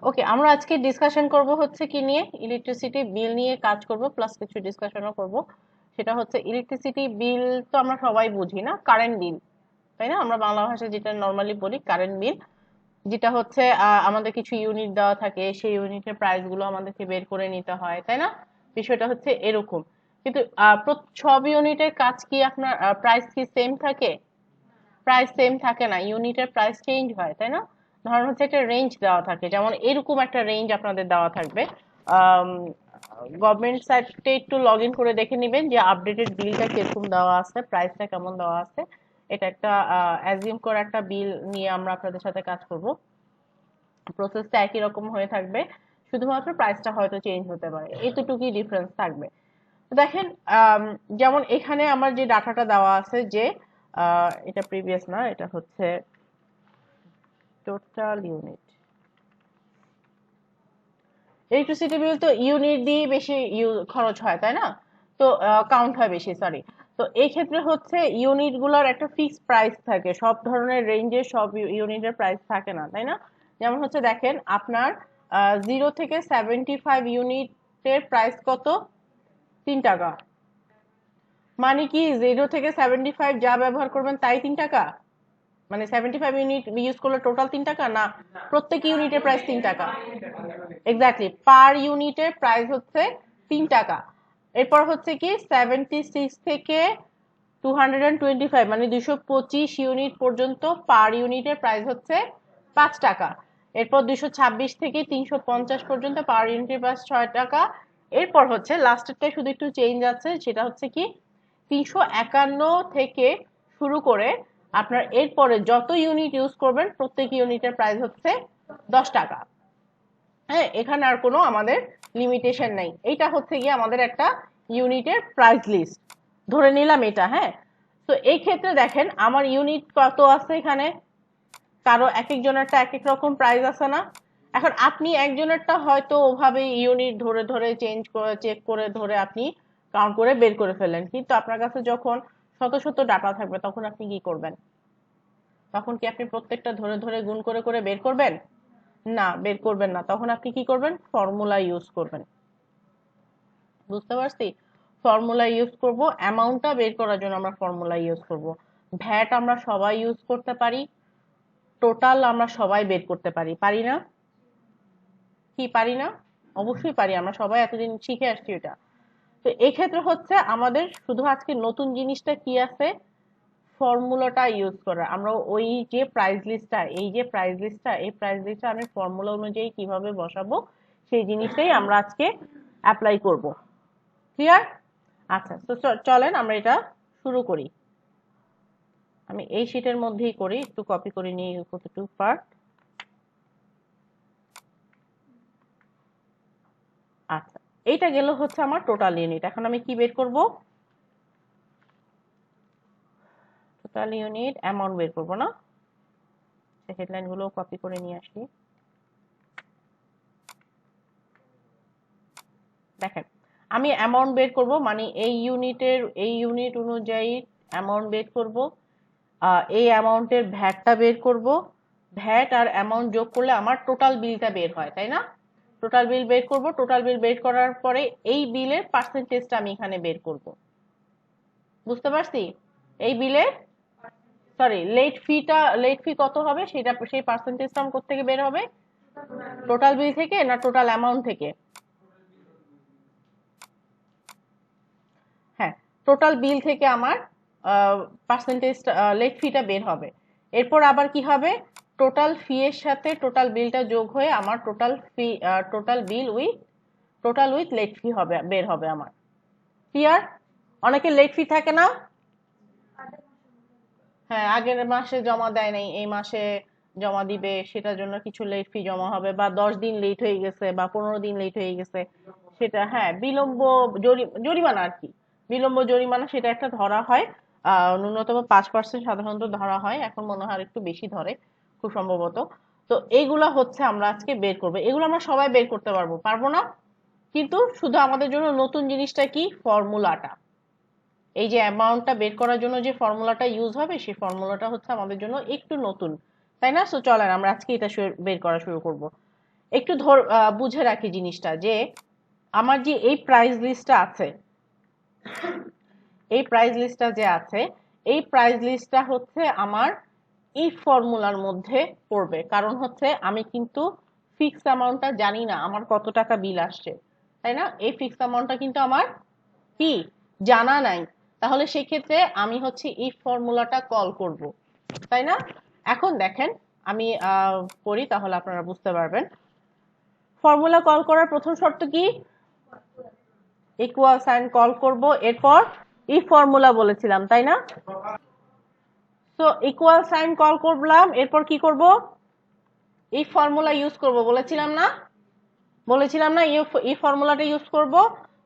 ওকে, আমরা আজকে ডিসকাশন করব হচ্ছে কি নিয়ে, ইলেকট্রিসিটি বিল নিয়ে কাজ করব, প্লাস কিছু ডিসকাশনও করব। সেটা হচ্ছে ইলেকট্রিসিটি বিল। তো আমরা সবাই বুঝি না, কারেন্ট বিল, তাই না? আমরা বাংলা ভাষায় যেটা নর্মালি বলি কারেন্ট বিল, যেটা হচ্ছে আমাদের কিছু ইউনিট দেওয়া থাকে, সেই ইউনিটের প্রাইস গুলো আমাদেরকে বের করে নিতে হয়, তাই না? বিষয়টা হচ্ছে এরকম। কিন্তু সব ইউনিটের কাজ কি আপনার প্রাইস কি সেম থাকে? প্রাইস সেম থাকে না, ইউনিটের প্রাইস চেঞ্জ হয়, তাই না? ধরুন হচ্ছে একটা রেঞ্জ দেওয়া থাকে, যেমন এরকম একটা রেঞ্জ আপনাদের দেওয়া থাকবে। গভর্নমেন্ট সাইটে একটু লগ ইন করে দেখে নেবেন যে আপডেটেড বিলটা কিরকম দেওয়া আছে, প্রাইসটা কেমন দেওয়া আছে। এটা একটা অ্যাজিউম করে একটা বিল নিয়ে আমরা আপনাদের সাথে কাজ করব। প্রসেসটা একই রকম হয়ে থাকবে, শুধুমাত্র প্রাইসটা হয়তো চেঞ্জ হতে পারে, এতটুকুই ডিফারেন্স থাকবে। দেখেন, আম, যেমন এখানে আমার যে ডাটাটা দেওয়া আছে যে এটা প্রিভিয়াস না, এটা হচ্ছে টোটাল ইউনিট। ইলেকট্রিসিটি বিল তো ইউনিট দিয়ে বেশি খরচ হয়, তাই না? তো কাউন্ট হয় বেশি, সরি। তো এই ক্ষেত্রে হচ্ছে ইউনিট গুলার একটা ফিক্সড প্রাইস থাকে, সব ধরনের রেঞ্জে সব ইউনিটের প্রাইস থাকে না, তাই না? যেমন হচ্ছে দেখেন আপনার 0 থেকে 75 ইউনিটের প্রাইস কত? 3 টাকা। মানে কি 0 থেকে 75 যা ব্যবহার করবেন তাই 3 টাকা? মানে 75 ইউনিট ইউজ করলে টোটাল 3 টাকা না, প্রত্যেক ইউনিটের প্রাইস 3 টাকা? এক্স্যাক্টলি, পার ইউনিটের প্রাইস হচ্ছে 3 টাকা। এরপর হচ্ছে কি 76 থেকে 225 মানে 225 ইউনিট পর্যন্ত পার ইউনিটের প্রাইস হচ্ছে 5 টাকা। এরপর 226 থেকে 350 পর্যন্ত পার ইউনিটের প্রাইস 6 টাকা। এরপর হচ্ছে লাস্টেরটা শুধু একটু চেঞ্জ আছে, সেটা হচ্ছে কি 351 থেকে শুরু করে আপনার এরপরে যত ইউনিট ইউজ করবেন প্রত্যেক ইউনিটের প্রাইস হচ্ছে 10 টাকা। হ্যাঁ, এখানে আর কোনো আমাদের লিমিটেশন নাই। এইটা হচ্ছে গিয়ে আমাদের একটা ইউনিটের প্রাইস লিস্ট ধরে নিলাম এটা। হ্যাঁ, তো এই ক্ষেত্রে দেখেন আমার ইউনিট কত আছে এখানে, কারো এক একজনেরটা এক এক রকম প্রাইস আছে না? এখন আপনি একজনেরটা হয়তো ওভাবে ইউনিট ধরে ধরে চেঞ্জ করে চেক করে ধরে আপনি কাউন্ট করে বের করে ফেলেন, কিন্তু আপনার কাছে যখন শত শত ডাটা থাকবে তখন আপনি কি করবেন? তখন কি আপনি প্রত্যেকটা ধরে ধরে গুণ করে করে বের করবেন? না, বের করবেন না। তখন আপনি কি করবেন? ফর্মুলা ইউজ করবেন। বুঝতে পারছি? ফর্মুলা ইউজ করব, অ্যামাউন্টটা বের করার জন্য আমরা ফর্মুলা ইউজ করব। ভ্যাট আমরা সবাই ইউজ করতে পারি, টোটাল আমরা সবাই বের করতে পারি, পারি না? কি পারি না? অবশ্যই পারি, আমরা সবাই এতদিন শিখে আসছি এটা। তো এই ক্ষেত্রে হচ্ছে আমাদের শুধু আজকে নতুন জিনিসটা কি আছে, ফর্মুলাটা ইউজ করা। আমরা ওই যে প্রাইস লিস্টটা, এই যে প্রাইস লিস্টটা, এই প্রাইস লিস্টটা আমি ফর্মুলা অনুযায়ী কিভাবে বসাবো সেই জিনিসটাই আমরা আজকে অ্যাপ্লাই করব। ক্লিয়ার? আচ্ছা, তো চলেন আমরা এটা শুরু করি। আমি এই শীটের মধ্যেই করি, একটু কপি করে নিই কতটুকু পার্ট। আচ্ছা, এইটা গেল হচ্ছে আমার টোটাল ইউনিট। এখন আমি কি বের করব? টোটাল ইউনিট অ্যামাউন্ট বের করব না? হেডলাইন গুলো কপি করে নিয়ে আসি। দেখেন, আমি অ্যামাউন্ট বের করব, মানে এই ইউনিটের এই ইউনিট অনুযায়ী অ্যামাউন্ট বের করব। এই অ্যামাউন্টের ভ্যাটটা বের করব। ভ্যাট আর অ্যামাউন্ট যোগ করলে আমার টোটাল বিলটা বের হয়, তাই না? টোটাল বিল বের করব, টোটাল বিল বের করার পরে এই বিলের পার্সেন্টেজটা আমি এখানে বের করব। বুঝতে পারছি? এই বিলের, সরি, লেট ফি কত হবে সেটা, সেই পার্সেন্টেজটা আমার কোত্থেকে বের হবে? টোটাল বিল থেকে না টোটাল অ্যামাউন্ট থেকে? হ্যাঁ, টোটাল বিল থেকে আমার পার্সেন্টেজ লেট ফিটা বের হবে। এরপর আবার কি হবে? টোটাল ফি এর সাথে টোটাল বিলটা যোগ হয়ে আমার total fee, total bill with late fee হবে, বের হবে আমার। ক্লিয়ার? অনেকে লেট ফি থাকে না? হ্যাঁ, আগের মাসে জমা দেয় নাই, এই মাসে জমা দিবে, সেটার জন্য কিছু লেট ফি জমা হবে, বা 10 দিন লেট হয়ে গেছে বা 15 দিন লেট হয়ে গেছে, সেটা, হ্যাঁ, বিলম্ব জরিমানা আর কি। বিলম্ব জরিমানা সেটা একটা ধরা হয়। ন্যূনতম 5% সাধারণত ধরা হয়, এখন মনে হয় আর একটু বেশি ধরে, খুব সম্ভবত। তো এইগুলা হচ্ছে আমরা আজকে বের করবো, এগুলো আমরা সবাই বের করতে পারবো, পারবো না? কিন্তু শুধু আমাদের জন্য নতুন জিনিসটা কি, ফর্মুলাটা। এই যে অ্যামাউন্টটা বের করার জন্য যে ফর্মুলাটা ইউজ হবে সেই ফর্মুলাটা হচ্ছে আমাদের জন্য একটু নতুন, তাই না? সো চলেন আমরা আজকে এটা বের করা শুরু করব। একটু বুঝে রাখি জিনিসটা, যে আমার যে এই প্রাইস লিস্টটা আছে, এই প্রাইস লিস্টটা যে আছে, এই প্রাইস লিস্টটা হচ্ছে আমার এই ফর্মুলার মধ্যে পড়বে। কারণ হচ্ছে আমি কিন্তু ফিক্সড অ্যামাউন্টটা জানি না আমার কত টাকা বিল আসছে, তাই না? এই ফিক্সড অ্যামাউন্টটা কিন্তু আমার কি জানা নাই। তাহলে সেক্ষেত্রে আমি হচ্ছে এই ফর্মুলাটা কল করব, তাই না? এখন দেখেন আমি করি, তাহলে আপনারা বুঝতে পারবেন। ফর্মুলা কল করার প্রথম শর্ত কি? ইকুয়াল সাইন কল করব, এরপর এই ফর্মুলা বলেছিলাম, তাই না? তো ইকুয়াল সাইন কল করলাম, এরপর কি করব? এই ফর্মুলা ইউজ করব, বলেছিলাম না? বলেছিলাম না এই ফর্মুলাটা ইউজ করব।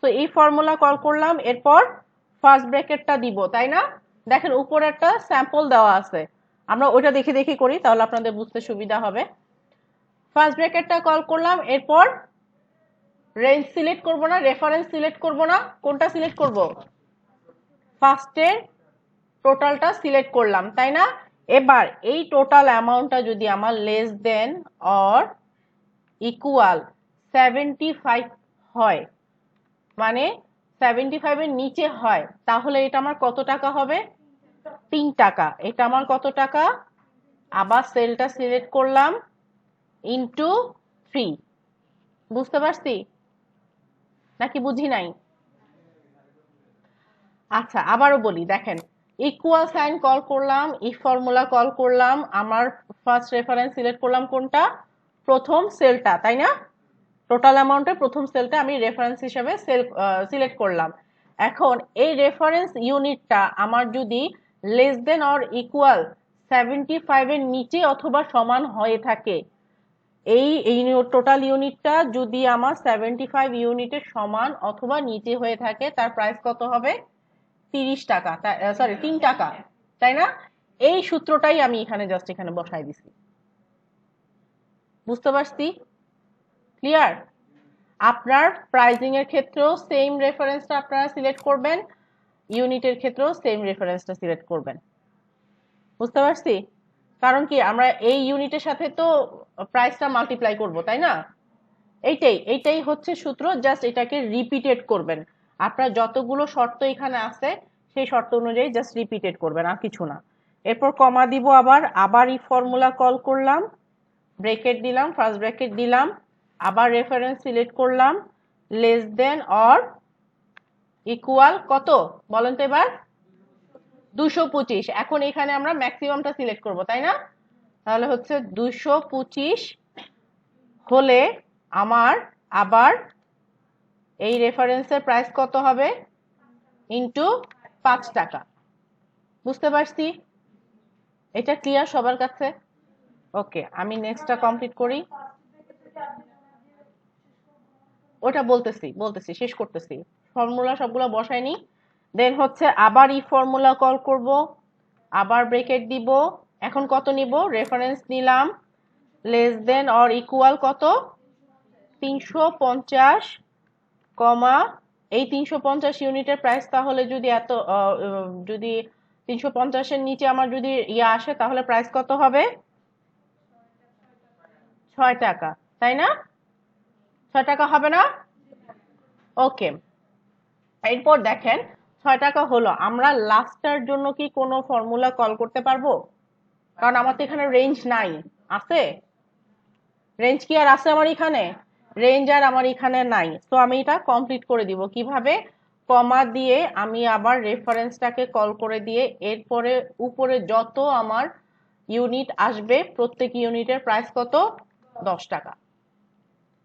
তো এই ফর্মুলা কল করলাম, এরপর ফার্স্ট ব্র্যাকেটটা দিব, তাই না? দেখেন উপরে একটা স্যাম্পল দেওয়া আছে, আমরা ওইটা দেখে দেখে করি, তাহলে আপনাদের বুঝতে সুবিধা হবে। ফার্স্ট ব্র্যাকেটটা কল করলাম, এরপর রেঞ্জ সিলেক্ট করব না, রেফারেন্স সিলেক্ট করব না, কোনটা সিলেক্ট করব? ফার্স্টের টোটালটা সিলেক্ট করলাম, তাই না? এবার এই টোটাল অ্যামাউন্টটা যদি আমার লেস দেন অর ইকুয়াল 75 হয়, মানে 75 এর নিচে হয়, তাহলে এটা আমার কত টাকা হবে? 3 টাকা। এটা আমার কত টাকা? আবার সেলটা সিলেক্ট করলাম, ইনটু 3। বুঝতে পারছি নাকি বুঝি নাই? আচ্ছা আবারও বলি, দেখেন ইকুয়াল সাইন কল করলাম, ইফ ফর্মুলা কল করলাম, আমার ফার্স্ট রেফারেন্স সিলেক্ট করলাম কোনটা? প্রথম সেলটা, তাই না? টোটাল অ্যামাউন্টের প্রথম সেলটা আমি রেফারেন্স হিসেবে সিলেক্ট করলাম। এখন এই রেফারেন্স ইউনিটটা আমার যদি লেস দেন অর ইকুয়াল 75 এর নিচে অথবা সমান হয়ে থাকে, এই টোটাল ইউনিটটা যদি আমার 75 ইউনিটের সমান অথবা নিচে হয়ে থাকে, তার প্রাইস কত হবে? 30 টাকা, সরি 3 টাকা, তাই না? এই সূত্রটাই আমি এখানে জাস্ট এখানে বসাই দিছি। বুঝতে পারছি? ক্লিয়ার? আপনার প্রাইজিং এর ক্ষেত্রেও সেম রেফারেন্সটা আপনারা সিলেক্ট করবেন, ইউনিটের ক্ষেত্রেও সেম রেফারেন্সটা সিলেক্ট করবেন। বুঝতে পারছি? কারণ কি আমরা এই ইউনিটের সাথে তো প্রাইসটা মাল্টিপ্লাই করব, তাই না? এইটাই হচ্ছে সূত্র, জাস্ট এটাকে রিপিটেড করবেন। আপনার যতগুলো শর্ত এখানে আছে সেই শর্ত অনুযায়ী জাস্ট রিপিটেড করবেন, আর কিছু না। এরপর কমা দিব, আবার এই ফর্মুলা কল করলাম, ব্র্যাকেট দিলাম, ফার্স্ট ব্র্যাকেট দিলাম, আবার রেফারেন্স সিলেক্ট করলাম, লেস দেন অর ইকুয়াল কত বলেন তো এবার? 225। এখন এখানে আমরা ম্যাক্সিমামটা সিলেক্ট করব, তাই না? তাহলে হচ্ছে 225 হলে আমার আবার এই রেফারেন্সের প্রাইস কত হবে? ইনটু 5 টাকা। বুঝতে পারছি? এটা ক্লিয়ার সবার কাছে? ওকে, আমি নেক্সটটা কমপ্লিট করি। ওটা বলতেছি শেষ করতেছি, ফর্মুলা সবগুলো বসাইনি। দেন হচ্ছে আবার এই ফর্মুলা কল করব, আবার ব্রেকেট দিব। এখন কত নিব? রেফারেন্স নিলাম, লেস দেন অর ইকুয়াল কত? 350 কমা এই 350 ইউনিটের প্রাইস, তাহলে যদি যদি 350-এর নিচে আমার যদি আসে, তাহলে প্রাইস কত হবে? 6 টাকা, তাই না? 6 টাকা হবে না? ওকে, এরপর দেখেন 6 টাকা হলো, আমরা লাস্টের জন্য কি কোনো ফর্মুলা কল করতে পারবো? কারণ আমার তো এখানে রেঞ্জ নাই, আছে? রেঞ্জ কি আর আছে আমার এখানে? রেঞ্জ আর আমার এখানে নাই। তো আমি এটা কমপ্লিট করে দিব কিভাবে? কমা দিয়ে আমি আবার রেফারেন্সটাকে কল করে দিয়ে এরপরে উপরে যত আমার ইউনিট আসবে, প্রত্যেক ইউনিটের প্রাইস কত? 10 টাকা।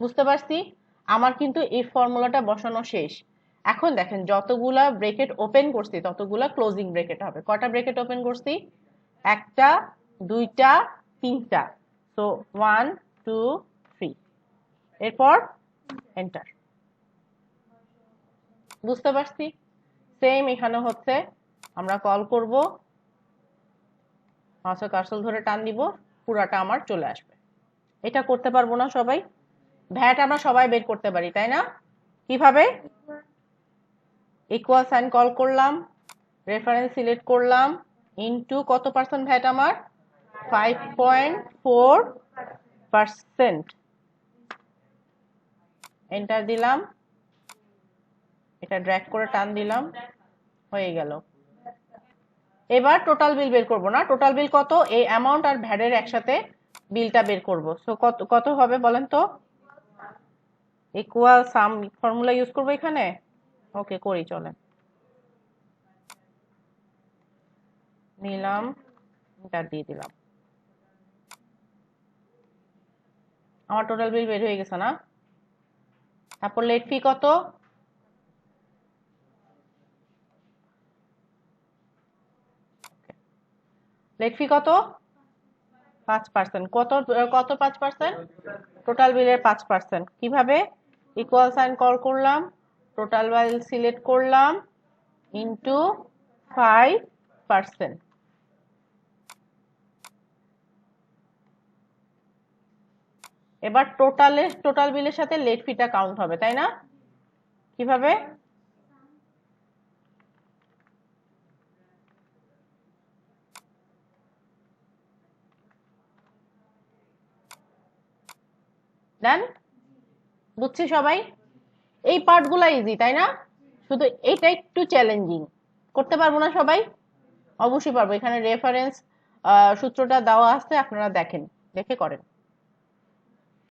বুঝতে পারছি? আমার কিন্তু এই ফর্মুলাটা বসানো শেষ। এখন দেখেন যতগুলা ব্রেকেট ওপেন করছি ততগুলা ক্লোজিং ব্রেকেট হবে। কটা ব্রেকেট ওপেন করছি? একটা, দুইটা, তিনটা। সো 1 2 3, এরপর এন্টার। বুঝতে পারছি? সেম এখানে হচ্ছে আমরা কল করব, মাউসের কার্সর ধরে টান দিব, পুরাটা আমার চলে আসবে। এটা করতে পারবো না সবাই? ভ্যাট আমরা সবাই বের করতে পারি, তাই না? কিভাবে? ইকুয়াল সাইন কল করলাম, রেফারেন্স সিলেক্ট করলাম, ইনটু কত পার্সেন্ট ভ্যাট আমার? 5.4%। এন্টার দিলাম, এটা ড্র্যাগ করে টান দিলাম, হয়ে গেল। এবার টোটাল বিল বের করব না, টোটাল বিল কত, এই অ্যামাউন্ট আর ভ্যাটের একসাথে বিলটা বের করব। সো কত কত হবে বলেন তো? ইকুয়াল সাম ফর্মুলা ইউজ করব এখানে। ওকে, করি, চলেন। নিলাম, এন্টার দিয়ে দিলাম, আমার টোটাল বিল বের হয়ে গেছে না? তারপর লেট ফি কত? লেট ফি কত? 5%। কত কত 5%? টোটাল বিলের 5%। কিভাবে? ইকুয়াল সাইন কল করলাম, টোটাল বিল সিলেক্ট করলাম, ইনটু 5%। এবার টোটাল বিলের সাথে লেট ফিটা কাউন্ট হবে, তাই না? কিভাবে? ডান? বুঝছি সবাই? এই পার্টগুলো ইজি, তাই না? শুধু এটা একটু চ্যালেঞ্জিং। করতে পারবো না সবাই? অবশ্যই পারবো, এখানে রেফারেন্স সূত্রটা দেওয়া আছে, আপনারা দেখেন, দেখে করেন।